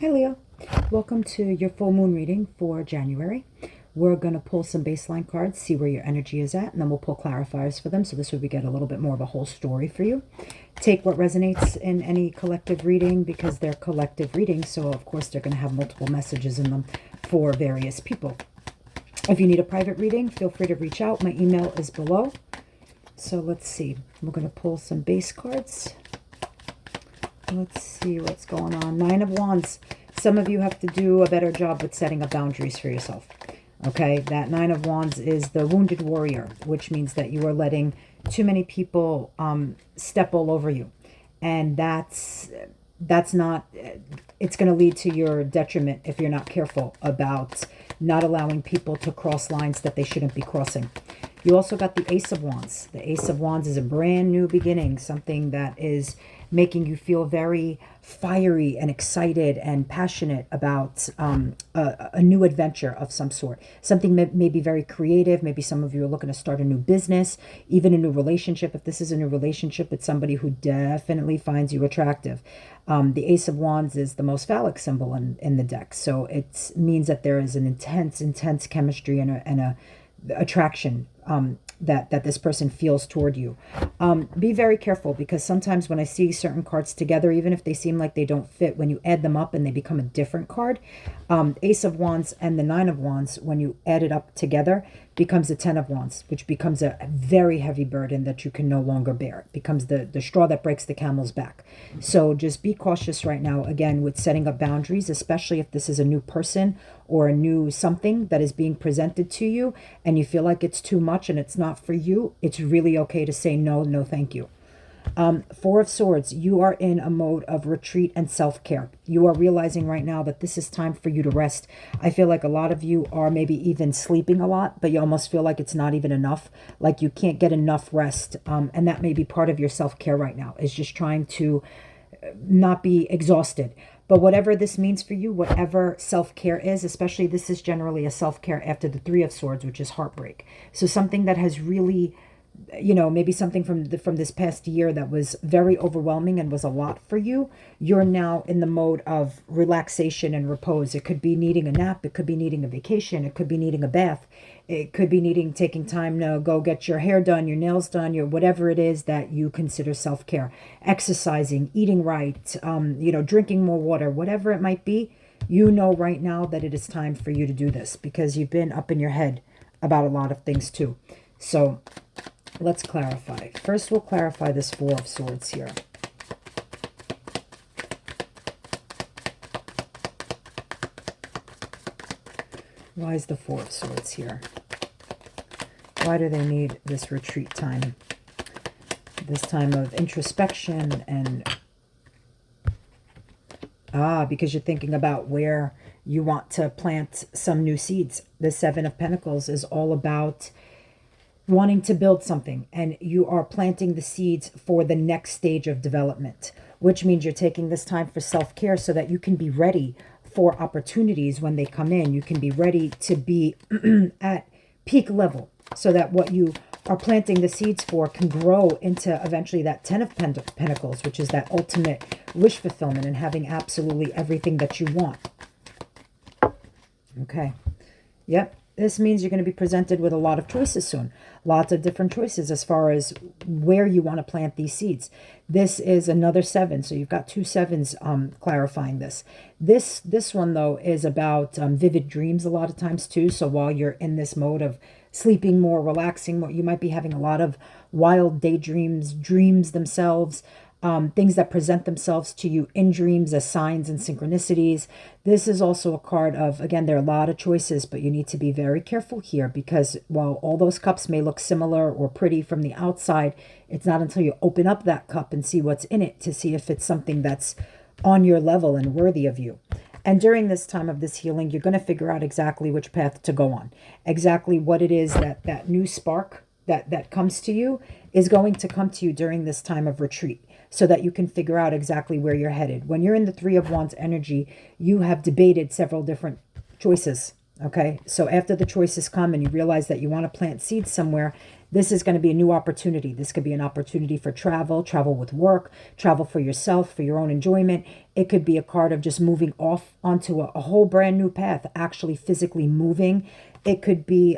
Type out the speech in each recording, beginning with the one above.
Hi Leo, welcome to your full moon reading for January. We're going to pull some baseline cards, see where your energy is at, and then we'll pull clarifiers for them. So this way we get a little bit more of a whole story for you. Take what resonates in any collective reading because they're collective readings. So of course they're going to have multiple messages in them for various people. If you need a private reading, feel free to reach out. My email is below. So let's see. We're going to pull some base cards. Let's see what's going on. Nine of Wands. Some of you have to do a better job with setting up boundaries for yourself. Okay, that Nine of Wands is the wounded warrior, which means that you are letting too many people step all over you. And that's not, it's going to lead to your detriment if you're not careful about not allowing people to cross lines that they shouldn't be crossing. You also got the Ace of Wands. The Ace of Wands is a brand new beginning, something that is making you feel very fiery and excited and passionate about a new adventure of some sort. Something maybe very creative. Maybe some of you are looking to start a new business, even a new relationship. If this is a new relationship, it's somebody who definitely finds you attractive. The Ace of Wands is the most phallic symbol in the deck. So it means that there is an intense chemistry and a attraction that this person feels toward you. Be very careful, because sometimes when I see certain cards together, even if they seem like they don't fit, when you add them up and they become a different card, Ace of Wands and the Nine of Wands, when you add it up together, becomes a Ten of Wands, which becomes a very heavy burden that you can no longer bear. It becomes the straw that breaks the camel's back. So just be cautious right now, again, with setting up boundaries, especially if this is a new person or a new something that is being presented to you and you feel like it's too much and it's not for you. It's really okay to say no, thank you. Four of Swords, you are in a mode of retreat and self-care. You are realizing right now that this is time for you to rest. I feel like a lot of you are maybe even sleeping a lot, but you almost feel like it's not even enough, like you can't get enough rest. And that may be part of your self-care right now, is just trying to not be exhausted. But whatever this means for you, whatever self-care is, especially this is generally a self-care after the Three of Swords, which is heartbreak. So something that has really, maybe something from this past year that was very overwhelming and was a lot for you, you're now in the mode of relaxation and repose. It could be needing a nap. It could be needing a vacation. It could be needing a bath. It could be taking time to go get your hair done, your nails done, your whatever it is that you consider self-care. Exercising, eating right, drinking more water, whatever it might be. You know right now that it is time for you to do this, because you've been up in your head about a lot of things too. So let's clarify. First, we'll clarify this Four of Swords here. Why is the Four of Swords here? Why do they need this retreat time? This time of introspection and... because you're thinking about where you want to plant some new seeds. The Seven of Pentacles is all about wanting to build something, and you are planting the seeds for the next stage of development, which means you're taking this time for self-care so that you can be ready for opportunities when they come in. You can be ready to be at peak level, so that what you are planting the seeds for can grow into eventually that Ten of Pentacles, which is that ultimate wish fulfillment and having absolutely everything that you want. Okay. Yep. This means you're going to be presented with a lot of choices soon. Lots of different choices as far as where you want to plant these seeds. This is another seven. So you've got two sevens clarifying this. This one, though, is about vivid dreams a lot of times, too. So while you're in this mode of sleeping more, relaxing more, you might be having a lot of wild daydreams, dreams themselves, things that present themselves to you in dreams as signs and synchronicities. This is also a card of, again, there are a lot of choices, but you need to be very careful here, because while all those cups may look similar or pretty from the outside, it's not until you open up that cup and see what's in it to see if it's something that's on your level and worthy of you. And during this time of this healing, you're going to figure out exactly which path to go on, exactly what it is that new spark that comes to you is going to come to you during this time of retreat, so that you can figure out exactly where you're headed. When you're in the Three of Wands energy, you have debated several different choices, okay? So after the choices come and you realize that you want to plant seeds somewhere, This is going to be a new opportunity. This could be an opportunity for travel, travel with work, travel for yourself, for your own enjoyment. It could be a card of just moving off onto a whole brand new path, actually physically moving. It could be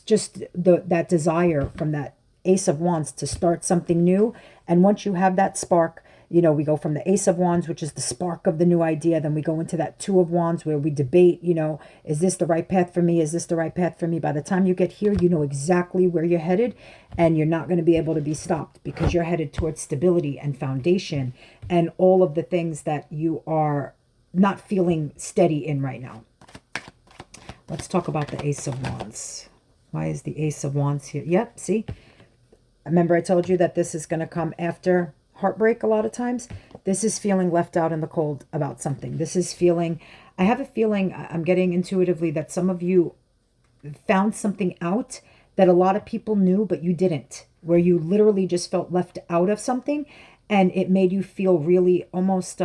just that desire from that Ace of Wands to start something new. And once you have that spark, you know, we go from the Ace of Wands, which is the spark of the new idea. Then we go into that Two of Wands where we debate, you know, is this the right path for me? Is this the right path for me? By the time you get here, you know exactly where you're headed, and you're not going to be able to be stopped because you're headed towards stability and foundation and all of the things that you are not feeling steady in right now. Let's talk about the Ace of Wands. Why is the Ace of Wands here? Yep, see? Remember I told you that this is going to come after heartbreak a lot of times. This is feeling left out in the cold about something. This is feeling, I have a feeling, I'm getting intuitively that some of you found something out that a lot of people knew, but you didn't, where you literally just felt left out of something, and it made you feel really almost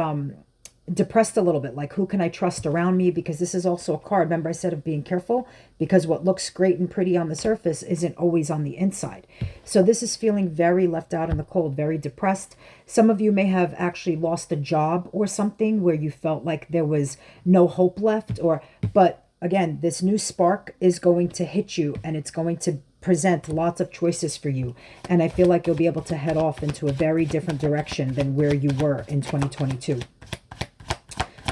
depressed a little bit, like who can I trust around me? Because this is also a card, remember I said, of being careful, because what looks great and pretty on the surface isn't always on the inside. So this is feeling very left out in the cold, very depressed. Some of you may have actually lost a job or something where you felt like there was no hope left, but again, this new spark is going to hit you, and it's going to present lots of choices for you. And I feel like you'll be able to head off into a very different direction than where you were in 2022.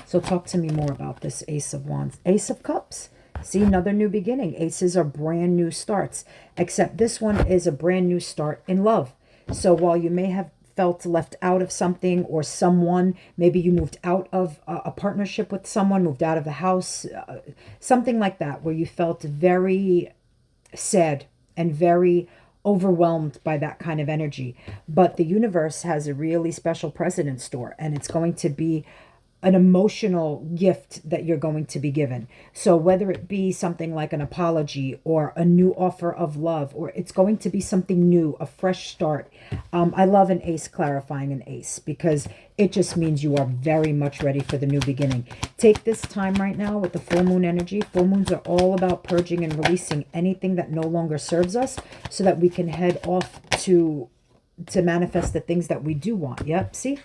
So talk to me more about this Ace of Wands. Ace of Cups. See, another new beginning. Aces are brand new starts, except this one is a brand new start in love. So while you may have felt left out of something or someone, maybe you moved out of a partnership with someone, moved out of the house, something like that, where you felt very sad and very overwhelmed by that kind of energy. But the universe has a really special present in store, and it's going to be an emotional gift that you're going to be given. So whether it be something like an apology or a new offer of love, or it's going to be something new, a fresh start. I love an ace clarifying an ace because it just means you are very much ready for the new beginning. Take this time right now with the full moon energy. Full moons are all about purging and releasing anything that no longer serves us so that we can head off to manifest the things that we do want. Yep, see?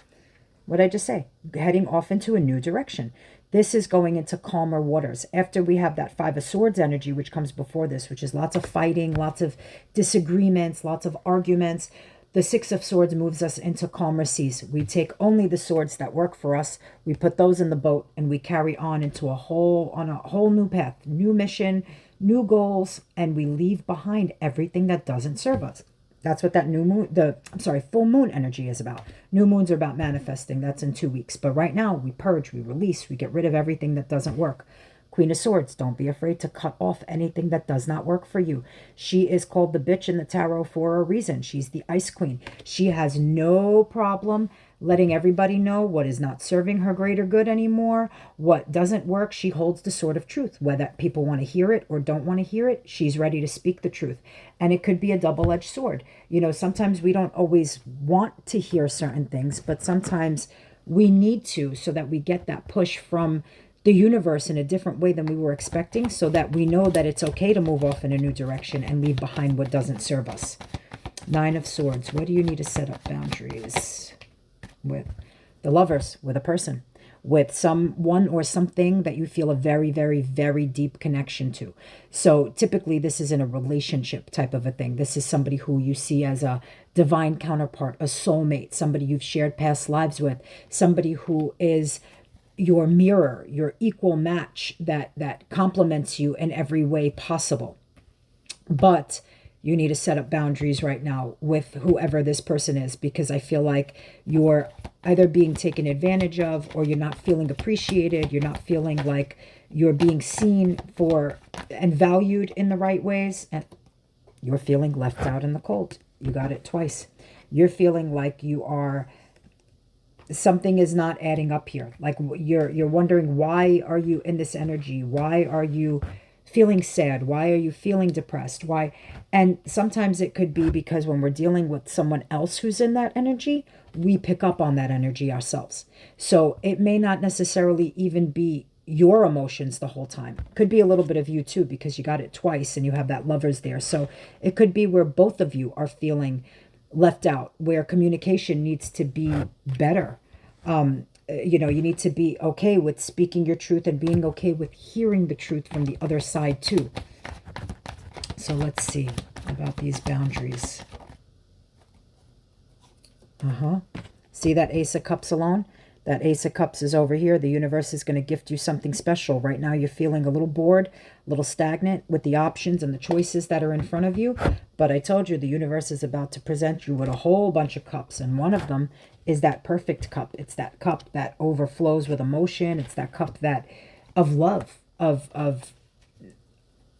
What did I just say? Heading off into a new direction. This is going into calmer waters. After we have that Five of Swords energy, which comes before this, which is lots of fighting, lots of disagreements, lots of arguments, the Six of Swords moves us into calmer seas. We take only the swords that work for us. We put those in the boat, and we carry on into a whole new path, new mission, new goals, and we leave behind everything that doesn't serve us. That's what that full moon energy is about. New moons are about manifesting. That's in 2 weeks. But right now, we purge, we release, we get rid of everything that doesn't work. Queen of Swords, don't be afraid to cut off anything that does not work for you. She is called the bitch in the tarot for a reason. She's the ice queen. She has no problem letting everybody know what is not serving her greater good anymore, what doesn't work. She holds the sword of truth. Whether people want to hear it or don't want to hear it, she's ready to speak the truth. And it could be a double-edged sword. You know, sometimes we don't always want to hear certain things, but sometimes we need to, so that we get that push from the universe in a different way than we were expecting, so that we know that it's okay to move off in a new direction and leave behind what doesn't serve us. Nine of Swords. Where do you need to set up boundaries? With the Lovers, with a person, with someone or something that you feel a very, very, very deep connection to. So typically this is in a relationship type of a thing. This is somebody who you see as a divine counterpart, a soulmate, somebody you've shared past lives with, somebody who is your mirror, your equal match that complements you in every way possible. But you need to set up boundaries right now with whoever this person is, because I feel like you're either being taken advantage of, or you're not feeling appreciated. You're not feeling like you're being seen for and valued in the right ways. And you're feeling left out in the cold. You got it twice. You're feeling like something is not adding up here. Like you're wondering, why are you in this energy? Why are you feeling sad? Why are you feeling depressed? Why? And sometimes it could be because when we're dealing with someone else who's in that energy, we pick up on that energy ourselves. So it may not necessarily even be your emotions the whole time. Could be a little bit of you too, because you got it twice and you have that lovers there. So it could be where both of you are feeling left out, where communication needs to be better. You know, you need to be okay with speaking your truth and being okay with hearing the truth from the other side too. So let's see about these boundaries. See that Ace of Cups alone? That Ace of Cups is over here. The universe is going to gift you something special. Right now you're feeling a little bored, a little stagnant with the options and the choices that are in front of you. But I told you the universe is about to present you with a whole bunch of cups. And one of them is that perfect cup. It's that cup that overflows with emotion. It's that cup that of love, of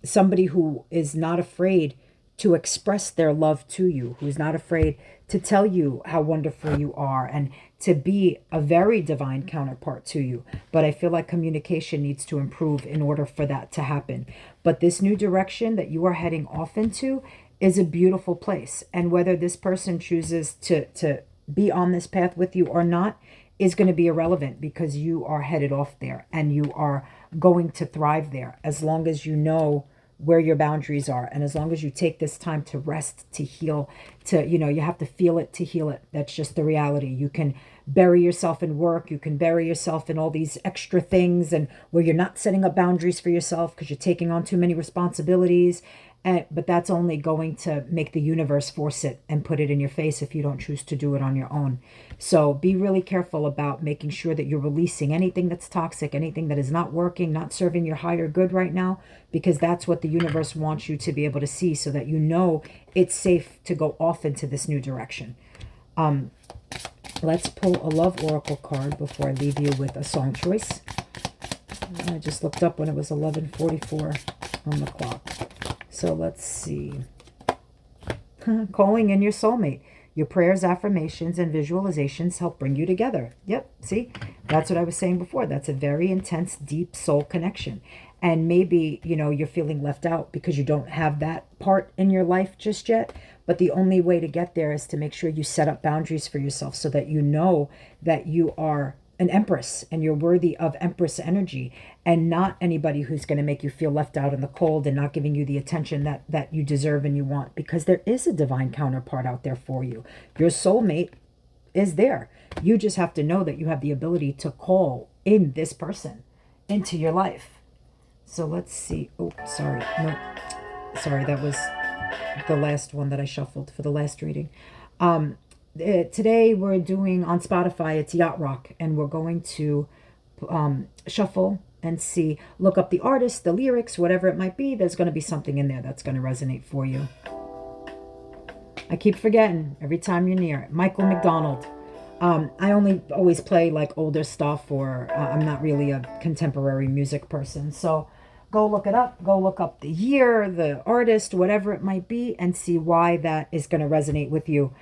somebody who is not afraid to express their love to you, who's not afraid to tell you how wonderful you are and to be a very divine counterpart to you. But I feel like communication needs to improve in order for that to happen. But this new direction that you are heading off into is a beautiful place. And whether this person chooses to be on this path with you or not is going to be irrelevant, because you are headed off there and you are going to thrive there, as long as you know where your boundaries are, and as long as you take this time to rest, to heal, to, you know, you have to feel it to heal it. That's just the reality. You can bury yourself in work, you can bury yourself in all these extra things, and where you're not setting up boundaries for yourself because you're taking on too many responsibilities. But that's only going to make the universe force it and put it in your face if you don't choose to do it on your own. So be really careful about making sure that you're releasing anything that's toxic, anything that is not working, not serving your higher good right now, because that's what the universe wants you to be able to see, so that you know it's safe to go off into this new direction. Let's pull a love oracle card before I leave you with a song choice. I just looked up when it was 11:44 on the clock. So let's see. Calling in your soulmate. Your prayers, affirmations, and visualizations help bring you together. Yep, see? That's what I was saying before. That's a very intense, deep soul connection. And maybe, you know, you're feeling left out because you don't have that part in your life just yet. But the only way to get there is to make sure you set up boundaries for yourself, so that you know that you are an empress and you're worthy of empress energy, and not anybody who's going to make you feel left out in the cold and not giving you the attention that you deserve and you want, because there is a divine counterpart out there for you. Your soulmate is there. You just have to know that you have the ability to call in this person into your life. So let's see. Oh, sorry. No, sorry. That was the last one that I shuffled for the last reading. Today we're doing on Spotify, it's Yacht Rock, and we're going to shuffle and see, look up the artist, the lyrics, whatever it might be. There's going to be something in there that's going to resonate for you. I keep forgetting every time you're near it. Michael McDonald. I only always play like older stuff, or I'm not really a contemporary music person. So go look it up. Go look up the year, the artist, whatever it might be, and see why that is going to resonate with you.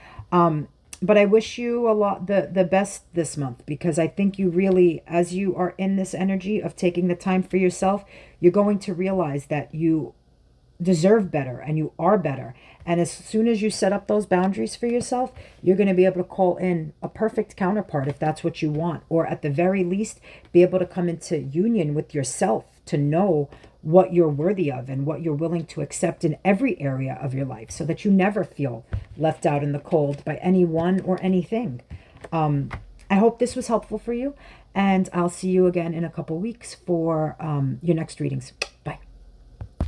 But I wish you a lot, the best this month, because I think you really, as you are in this energy of taking the time for yourself, you're going to realize that you deserve better and you are better. And as soon as you set up those boundaries for yourself, you're going to be able to call in a perfect counterpart if that's what you want, or at the very least be able to come into union with yourself to know what you're worthy of and what you're willing to accept in every area of your life, so that you never feel left out in the cold by anyone or anything. I hope this was helpful for you, and I'll see you again in a couple weeks for your next readings.